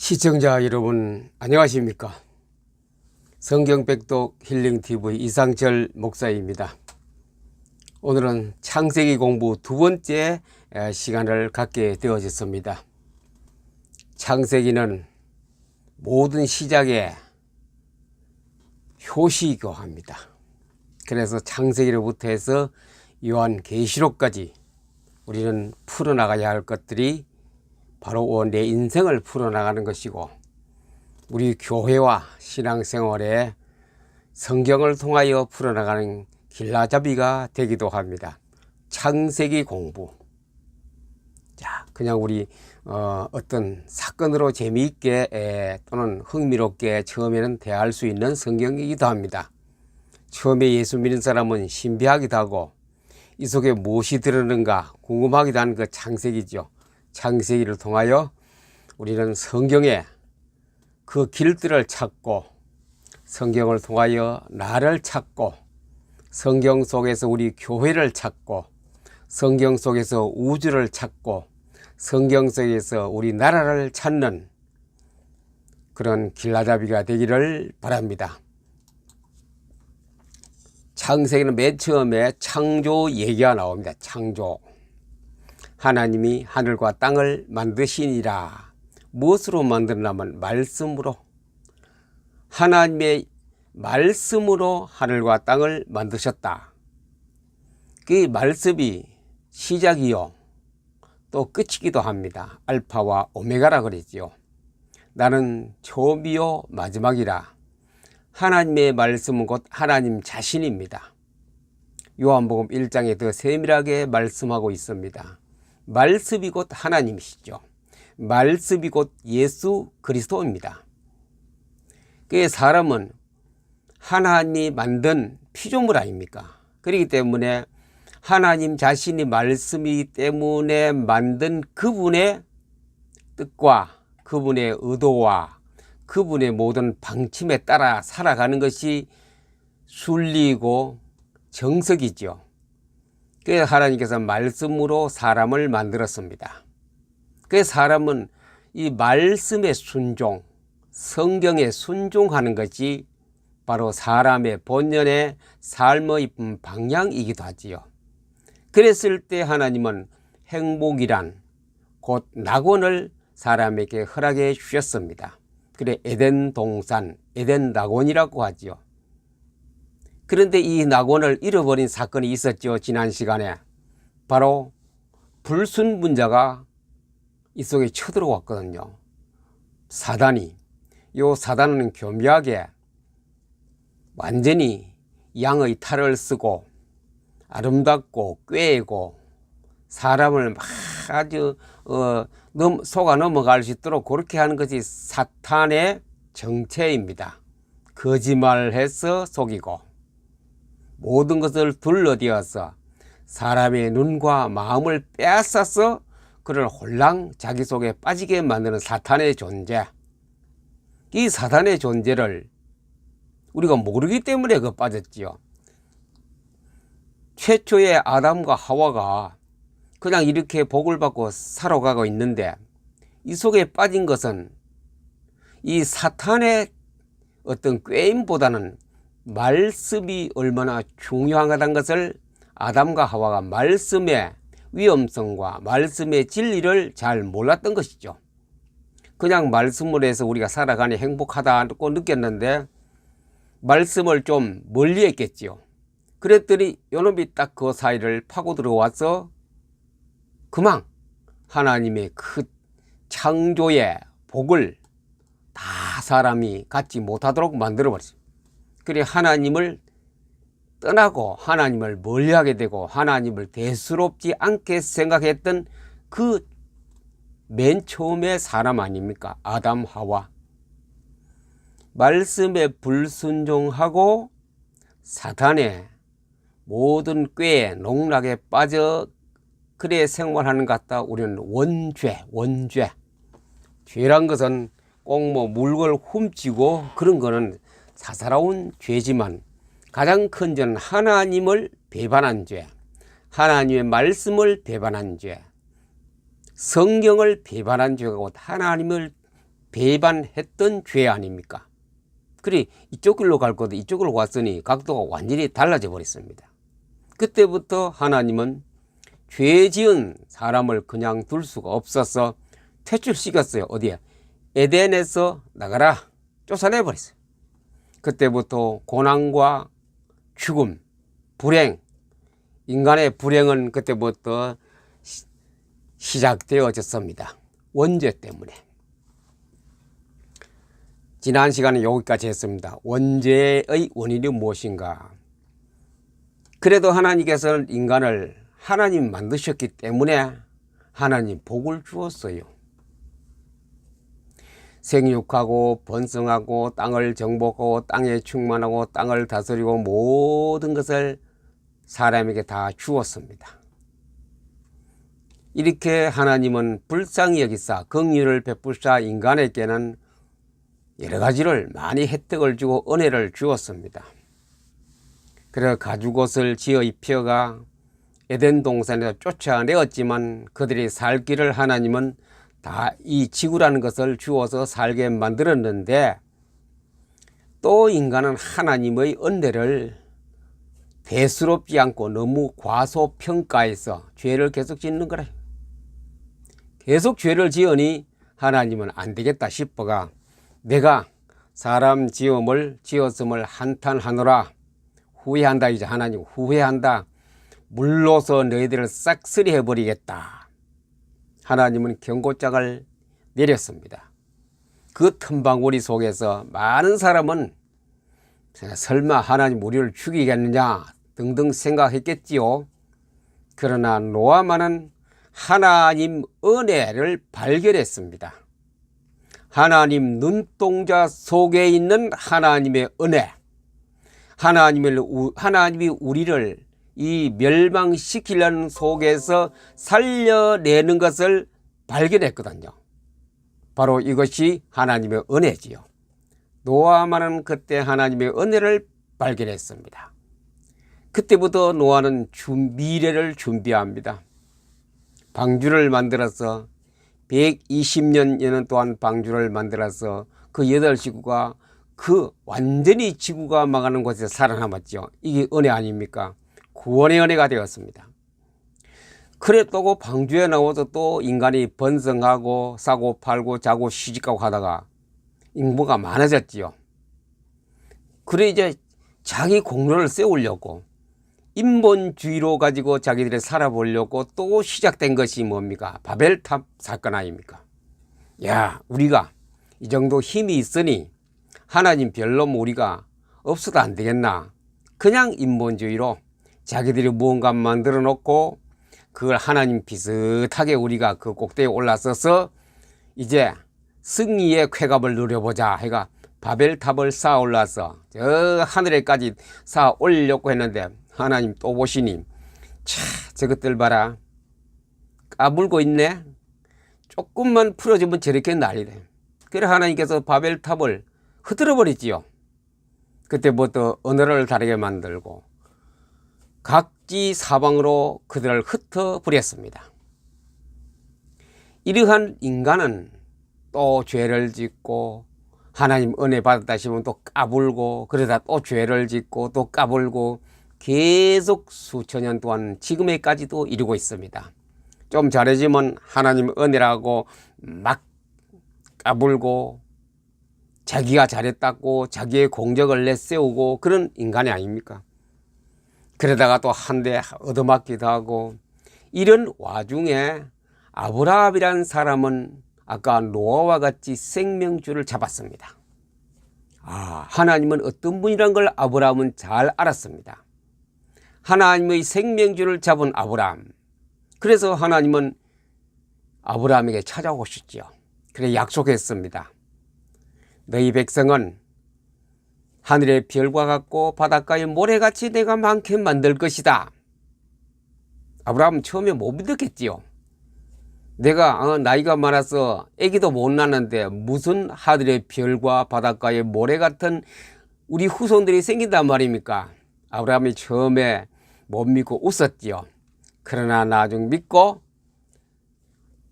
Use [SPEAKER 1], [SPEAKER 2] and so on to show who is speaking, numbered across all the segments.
[SPEAKER 1] 시청자 여러분 안녕하십니까? 성경백독 힐링TV 이상철 목사입니다. 오늘은 창세기 공부 두 번째 시간을 갖게 되어졌습니다. 창세기는 모든 시작의 효시이기도 합니다. 그래서 창세기로부터 해서 요한계시록까지 우리는 풀어나가야 할 것들이 바로 내 인생을 풀어나가는 것이고, 우리 교회와 신앙생활에 성경을 통하여 풀어나가는 길라잡이가 되기도 합니다. 창세기 공부. 자, 그냥 우리 어떤 사건으로 재미있게 또는 흥미롭게 처음에는 대할 수 있는 성경이기도 합니다. 처음에 예수 믿는 사람은 신비하기도 하고 이 속에 무엇이 들었는가 궁금하기도 하는 그 창세기죠. 창세기를 통하여 우리는 성경의 그 길들을 찾고, 성경을 통하여 나를 찾고, 성경 속에서 우리 교회를 찾고, 성경 속에서 우주를 찾고, 성경 속에서 우리 나라를 찾는 그런 길라잡이가 되기를 바랍니다. 창세기는 맨 처음에 창조 얘기가 나옵니다. 창조. 하나님이 하늘과 땅을 만드시니라. 무엇으로 만드냐면 말씀으로. 하나님의 말씀으로 하늘과 땅을 만드셨다. 그 말씀이 시작이요 또 끝이기도 합니다. 알파와 오메가라 그랬지요. 나는 처음이요 마지막이라. 하나님의 말씀은 곧 하나님 자신입니다. 요한복음 1장에 더 세밀하게 말씀하고 있습니다. 말씀이 곧 하나님이시죠. 말씀이 곧 예수 그리스도입니다. 그 사람은 하나님이 만든 피조물 아닙니까? 그렇기 때문에 하나님 자신이 말씀이기 때문에 만든 그분의 뜻과 그분의 의도와 그분의 모든 방침에 따라 살아가는 것이 순리이고 정석이죠. 그래서 하나님께서 말씀으로 사람을 만들었습니다. 그래서 사람은 이 말씀에 순종, 성경에 순종하는 것이 바로 사람의 본연의 삶의 방향이기도 하지요. 그랬을 때 하나님은 행복이란 곧 낙원을 사람에게 허락해 주셨습니다. 그래 에덴 동산, 에덴 낙원이라고 하지요. 그런데 이 낙원을 잃어버린 사건이 있었죠. 지난 시간에 바로 불순분자가 이 속에 쳐들어왔거든요. 사단이. 요 사단은 교묘하게 완전히 양의 탈을 쓰고 아름답고 꾀고 사람을 막 아주 속아 넘어갈 수 있도록 그렇게 하는 것이 사탄의 정체입니다. 거짓말해서 속이고 모든 것을 둘러대어서 사람의 눈과 마음을 빼앗아서 그를 홀랑 자기 속에 빠지게 만드는 사탄의 존재. 이 사탄의 존재를 우리가 모르기 때문에 빠졌지요. 최초의 아담과 하와가 그냥 이렇게 복을 받고 살아가고 있는데 이 속에 빠진 것은 이 사탄의 어떤 꾀임보다는 말씀이 얼마나 중요하다는 것을 아담과 하와가 말씀의 위험성과 말씀의 진리를 잘 몰랐던 것이죠. 그냥 말씀으로 해서 우리가 살아가니 행복하다고 느꼈는데 말씀을 좀 멀리 했겠지요. 그랬더니 요놈이 딱 그 사이를 파고 들어와서 그만 하나님의 그 창조의 복을 다 사람이 갖지 못하도록 만들어버렸어요. 그래 하나님을 떠나고 하나님을 멀리하게 되고 하나님을 대수롭지 않게 생각했던 그 맨 처음의 사람 아닙니까? 아담 하와. 말씀에 불순종하고 사탄의 모든 꾀에 농락에 빠져 그래 생활하는 것 같다. 우리는 원죄. 죄란 것은 꼭 뭐 물건을 훔치고 그런 거는 사사로운 죄지만 가장 큰 죄는 하나님을 배반한 죄, 하나님의 말씀을 배반한 죄, 성경을 배반한 죄가 곧 하나님을 배반했던 죄 아닙니까? 그리 이쪽 길로 갈 것도 이쪽으로 왔으니 각도가 완전히 달라져 버렸습니다. 그때부터 하나님은 죄 지은 사람을 그냥 둘 수가 없어서 퇴출시켰어요. 어디에? 에덴에서 나가라. 쫓아내버렸어요. 그때부터 고난과 죽음, 불행, 인간의 불행은 그때부터 시작되어졌습니다. 원죄 때문에. 지난 시간에 여기까지 했습니다. 원죄의 원인이 무엇인가? 그래도 하나님께서는 인간을 하나님 만드셨기 때문에 하나님 복을 주었어요. 생육하고 번성하고 땅을 정복하고 땅에 충만하고 땅을 다스리고 모든 것을 사람에게 다 주었습니다. 이렇게 하나님은 불쌍히 여기사 긍휼을 베푸사 인간에게는 여러 가지를 많이 혜택을 주고 은혜를 주었습니다. 그래서 가죽옷을 지어 입혀가 에덴 동산에서 쫓아내었지만 그들이 살 길을 하나님은 다 이 지구라는 것을 주어서 살게 만들었는데 또 인간은 하나님의 은혜를 대수롭지 않고 너무 과소평가해서 죄를 계속 짓는 거라. 계속 죄를 지으니 하나님은 안 되겠다 싶어가 내가 사람 지었음을 한탄하노라. 후회한다. 이제 하나님 후회한다. 물로서 너희들을 싹쓸이 해버리겠다. 하나님은 경고장을 내렸습니다. 그 틈바구니 속에서 많은 사람은 설마 하나님 우리를 죽이겠느냐 등등 생각했겠지요. 그러나 노아만은 하나님 은혜를 발견했습니다. 하나님 눈동자 속에 있는 하나님의 은혜, 하나님이 우리를 이 멸망시키려는 속에서 살려내는 것을 발견했거든요. 바로 이것이 하나님의 은혜지요. 노아만은 그때 하나님의 은혜를 발견했습니다. 그때부터 노아는 미래를 준비합니다. 방주를 만들어서 120년 동안 방주를 만들어서 그 8지구가 완전히 지구가 망하는 곳에서 살아남았죠. 이게 은혜 아닙니까? 구원의 은혜가 되었습니다. 그래 또 방주에 나와서 또 인간이 번성하고 사고 팔고 자고 시집가고 하다가 인구가 많아졌지요. 그래 이제 자기 공로를 세우려고 인본주의로 가지고 자기들이 살아보려고 또 시작된 것이 뭡니까? 바벨탑 사건 아닙니까? 야, 우리가 이 정도 힘이 있으니 하나님 별로 우리가 없어도 안 되겠나? 그냥 인본주의로 자기들이 무언가 만들어 놓고 그걸 하나님 비슷하게 우리가 그 꼭대기에 올라서서 이제 승리의 쾌감을 누려보자 해가 바벨탑을 쌓아 올라서 저 하늘에까지 쌓아 올리려고 했는데 하나님 또 보시니 저것들 봐라 까불고 있네. 조금만 풀어주면 저렇게 난리 돼. 그래 하나님께서 바벨탑을 흐트러 버리지요. 그때부터 언어를 다르게 만들고 각지 사방으로 그들을 흩어 버렸습니다. 이러한 인간은 또 죄를 짓고 하나님 은혜 받았다 싶으면 또 까불고 그러다 또 죄를 짓고 또 까불고 계속 수천 년 동안 지금에까지도 이루고 있습니다. 좀 잘해지면 하나님 은혜라고 막 까불고 자기가 잘했다고 자기의 공적을 내세우고 그런 인간이 아닙니까? 그러다가 또 한 대 얻어맞기도 하고 이런 와중에 아브라함이라는 사람은 아까 노아와 같이 생명줄을 잡았습니다. 하나님은 어떤 분이란 걸 아브라함은 잘 알았습니다. 하나님의 생명줄을 잡은 아브라함. 그래서 하나님은 아브라함에게 찾아오셨죠. 그래 약속했습니다. 너희 백성은 하늘의 별과 같고 바닷가의 모래같이 내가 많게 만들 것이다. 아브라함은 처음에 못 믿었겠지요. 내가 나이가 많아서 아기도 못 낳는데 무슨 하늘의 별과 바닷가의 모래 같은 우리 후손들이 생긴단 말입니까? 아브라함이 처음에 못 믿고 웃었지요. 그러나 나중 믿고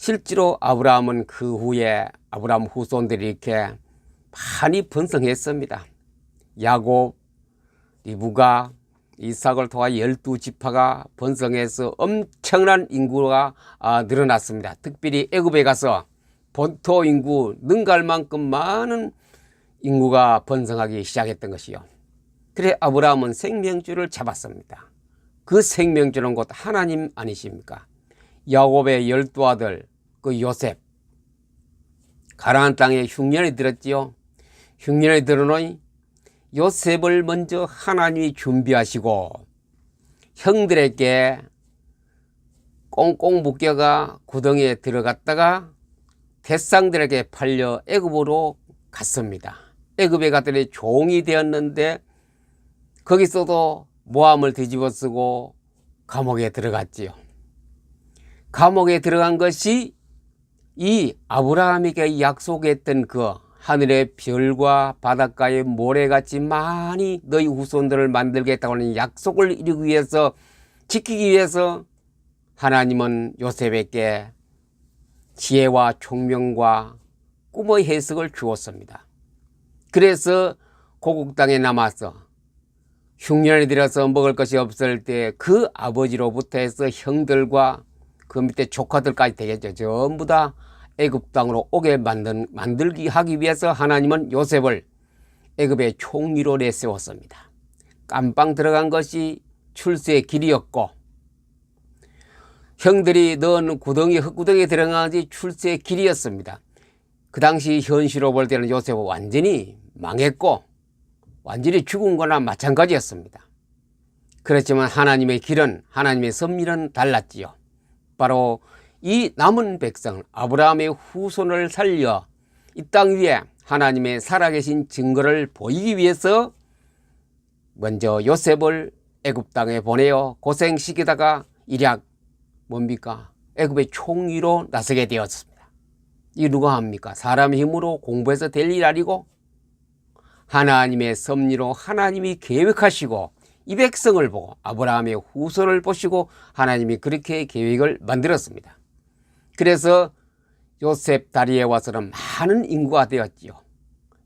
[SPEAKER 1] 실제로 아브라함은 그 후에 아브라함 후손들이 이렇게 많이 번성했습니다. 야곱, 리브가, 이삭을 통하여 12지파가 번성해서 엄청난 인구가 늘어났습니다. 특별히 애굽에 가서 본토 인구 능가할 만큼 많은 인구가 번성하기 시작했던 것이요. 그래 아브라함은 생명줄을 잡았습니다. 그 생명줄은 곧 하나님 아니십니까? 야곱의 12아들 그 요셉, 가나안 땅에 흉년이 들었지요. 흉년이 들어놓으니 요셉을 먼저 하나님이 준비하시고 형들에게 꽁꽁 묶여가 구덩이에 들어갔다가 대상들에게 팔려 애굽으로 갔습니다. 애굽에 갔더니 종이 되었는데 거기서도 모함을 뒤집어쓰고 감옥에 들어갔지요. 감옥에 들어간 것이 이 아브라함에게 약속했던 그 하늘의 별과 바닷가의 모래같이 많이 너희 후손들을 만들겠다고 하는 약속을 이루기 위해서, 지키기 위해서 하나님은 요셉에게 지혜와 총명과 꿈의 해석을 주었습니다. 그래서 고국 땅에 남아서 흉년이 들어서 먹을 것이 없을 때 그 아버지로부터 해서 형들과 그 밑에 조카들까지 되겠죠. 전부 다 애굽 땅으로 오게 만들기 하기 위해서 하나님은 요셉을 애굽의 총리로 내세웠습니다. 깜빵 들어간 것이 출세의 길이었고, 형들이 넣은 구덩이, 흙구덩이에 들어간 것이 출세의 길이었습니다. 그 당시 현실로 볼 때는 요셉은 완전히 망했고 완전히 죽은 거나 마찬가지였습니다. 그렇지만 하나님의 길은, 하나님의 섭리는 달랐지요. 바로 이 남은 백성 아브라함의 후손을 살려 이 땅 위에 하나님의 살아계신 증거를 보이기 위해서 먼저 요셉을 애굽 땅에 보내어 고생시키다가 일약 뭡니까? 애굽의 총리로 나서게 되었습니다. 이 누가 합니까? 사람의 힘으로 공부해서 될 일 아니고 하나님의 섭리로 하나님이 계획하시고 이 백성을 보고 아브라함의 후손을 보시고 하나님이 그렇게 계획을 만들었습니다. 그래서 요셉 다리에 와서는 많은 인구가 되었지요.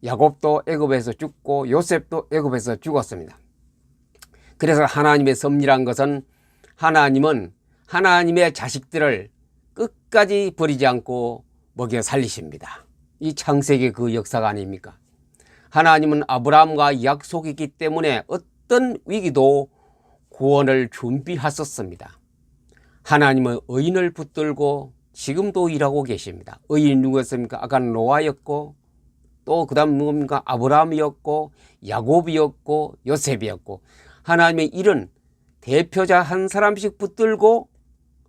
[SPEAKER 1] 야곱도 애굽에서 죽고 요셉도 애굽에서 죽었습니다. 그래서 하나님의 섭리란 것은 하나님은 하나님의 자식들을 끝까지 버리지 않고 먹여 살리십니다. 이 창세기 그 역사가 아닙니까? 하나님은 아브라함과 약속이기 때문에 어떤 위기도 구원을 준비하셨습니다. 하나님은 의인을 붙들고 지금도 일하고 계십니다. 의인 누구였습니까? 아까 노아였고 또 그 다음 누굽니까? 아브라함이었고 야곱이었고 요셉이었고, 하나님의 일은 대표자 한 사람씩 붙들고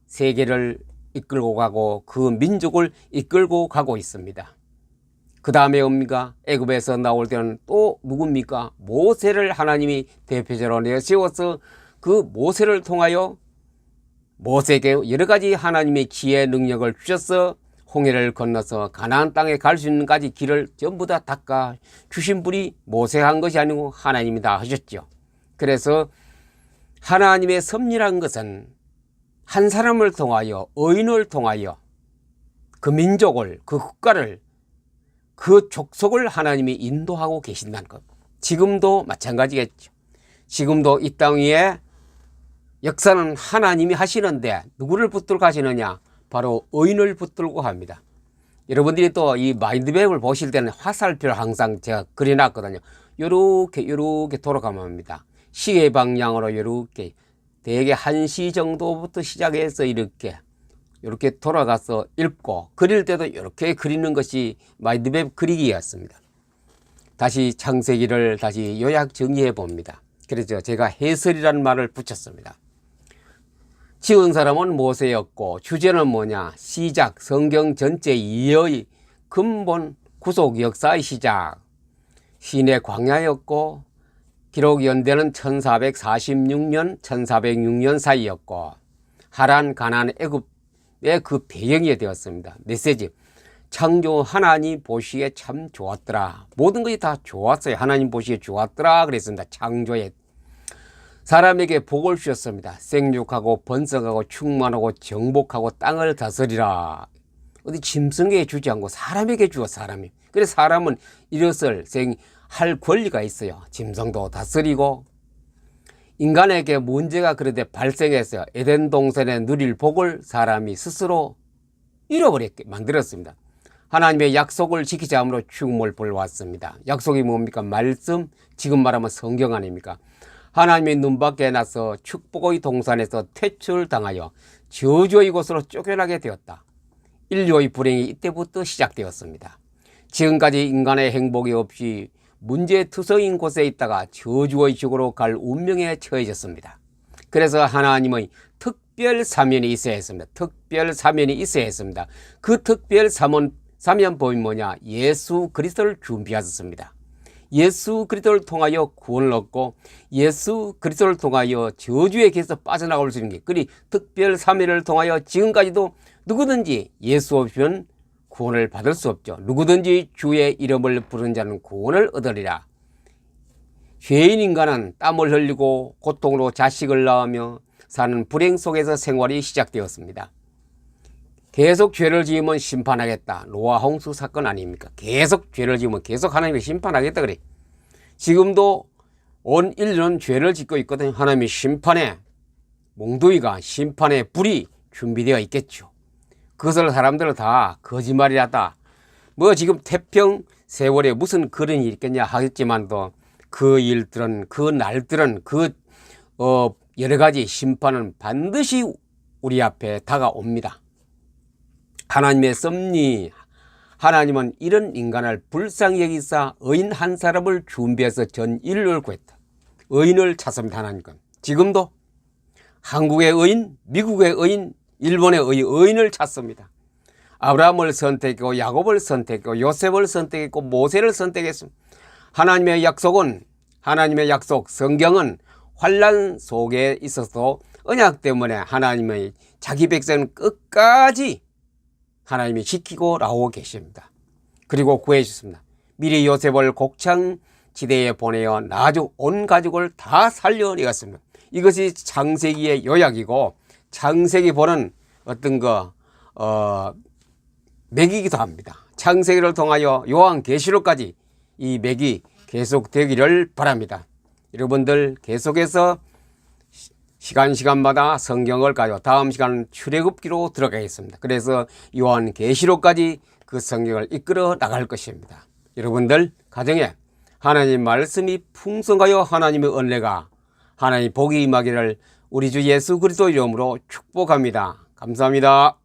[SPEAKER 1] 세계를 이끌고 가고 그 민족을 이끌고 가고 있습니다. 그 다음에 옵니까? 애굽에서 나올 때는 또 누굽니까? 모세를 하나님이 대표자로 내세워서 그 모세를 통하여 모세에게 여러 가지 하나님의 지혜 능력을 주셔서 홍해를 건너서 가나안 땅에 갈 수 있는까지 길을 전부 다 닦아 주신 분이 모세가 한 것이 아니고 하나님이 다 하셨죠. 그래서 하나님의 섭리란 것은 한 사람을 통하여, 의인을 통하여 그 민족을, 그 국가를, 그 족속을 하나님이 인도하고 계신다는 것. 지금도 마찬가지겠죠. 지금도 이 땅 위에 역사는 하나님이 하시는데 누구를 붙들고 하시느냐? 바로 의인을 붙들고 합니다. 여러분들이 또 이 마인드맵을 보실 때는 화살표를 항상 제가 그려놨거든요. 요렇게 돌아가면 합니다. 시의 방향으로 요렇게 대개 1시 정도부터 시작해서 이렇게 돌아가서 읽고, 그릴 때도 이렇게 그리는 것이 마인드맵 그리기였습니다. 다시 창세기를 다시 요약 정리해 봅니다. 그래서 제가 해설이라는 말을 붙였습니다. 지은 사람은 모세였고 주제는 뭐냐? 시작, 성경 전체 이해의 근본 구속 역사의 시작. 시내 광야였고 기록 연대는 1446년 1406년 사이였고 하란, 가나안, 애굽의 그 배경이 되었습니다. 메시지, 창조 하나님 보시기에 참 좋았더라. 모든 것이 다 좋았어요. 하나님 보시기에 좋았더라 그랬습니다. 창조에 사람에게 복을 주셨습니다. 생육하고 번성하고 충만하고 정복하고 땅을 다스리라. 어디 짐승에게 주지 않고 사람에게 주어 사람이. 그래서 사람은 이것을 할 권리가 있어요. 짐승도 다스리고. 인간에게 문제가 그런데 발생했어요. 에덴 동산에 누릴 복을 사람이 스스로 잃어버리게 만들었습니다. 하나님의 약속을 지키자 함으로 죽음을 불러왔습니다. 약속이 뭡니까? 말씀, 지금 말하면 성경 아닙니까? 하나님의 눈밖에 나서 축복의 동산에서 퇴출당하여 저주의 곳으로 쫓겨나게 되었다. 인류의 불행이 이때부터 시작되었습니다. 지금까지 인간의 행복이 없이 문제투성인 곳에 있다가 저주의 지옥으로 갈 운명에 처해졌습니다. 그래서 하나님의 특별 사면이 있어야 했습니다. 특별 사면이 있어야 했습니다. 그 특별 사면법이 뭐냐? 예수 그리스도를 준비하셨습니다. 예수 그리스도를 통하여 구원을 얻고 예수 그리스도를 통하여 저주에 계속 빠져나갈 수 있는 게, 그리 특별 사면을 통하여 지금까지도 누구든지 예수 없이는 구원을 받을 수 없죠. 누구든지 주의 이름을 부르는 자는 구원을 얻으리라. 죄인 인간은 땀을 흘리고 고통으로 자식을 낳으며 사는 불행 속에서 생활이 시작되었습니다. 계속 죄를 지으면 심판하겠다. 노아 홍수 사건 아닙니까? 계속 죄를 지으면 계속 하나님이 심판하겠다 그래. 지금도 온 인류는 죄를 짓고 있거든요. 하나님이 심판에, 몽둥이가 심판의 불이 준비되어 있겠죠. 그것을 사람들은 다 거짓말이라다. 뭐 지금 태평 세월에 무슨 그런 일이 있겠냐 하겠지만도 그 일들은, 그 날들은, 여러 가지 심판은 반드시 우리 앞에 다가옵니다. 하나님의 섭리, 하나님은 이런 인간을 불쌍히 여기사 의인 한 사람을 준비해서 전 인류를 구했다. 의인을 찾습니다. 하나님은 지금도 한국의 의인, 미국의 의인, 일본의 의인을 찾습니다. 아브라함을 선택했고 야곱을 선택했고 요셉을 선택했고 모세를 선택했습니다. 하나님의 약속은, 하나님의 약속 성경은 환난 속에 있어서 언약 때문에 하나님의 자기 백성은 끝까지 하나님이 지키고 나오고 계십니다. 그리고 구해 주셨습니다. 미리 요셉을 곡창지대에 보내어 나중 온 가족을 다 살려내었습니다. 이것이 창세기의 요약이고, 창세기 보는 어떤 맥이기도 합니다. 창세기를 통하여 요한계시록까지 이 맥이 계속되기를 바랍니다. 여러분들 계속해서 시간마다 성경을 가지고 다음 시간은 출애굽기로 들어가겠습니다. 그래서 요한계시록까지 그 성경을 이끌어 나갈 것입니다. 여러분들 가정에 하나님 말씀이 풍성하여 하나님의 은혜가, 하나님 복이 임하기를 우리 주 예수 그리스도 이름으로 축복합니다. 감사합니다.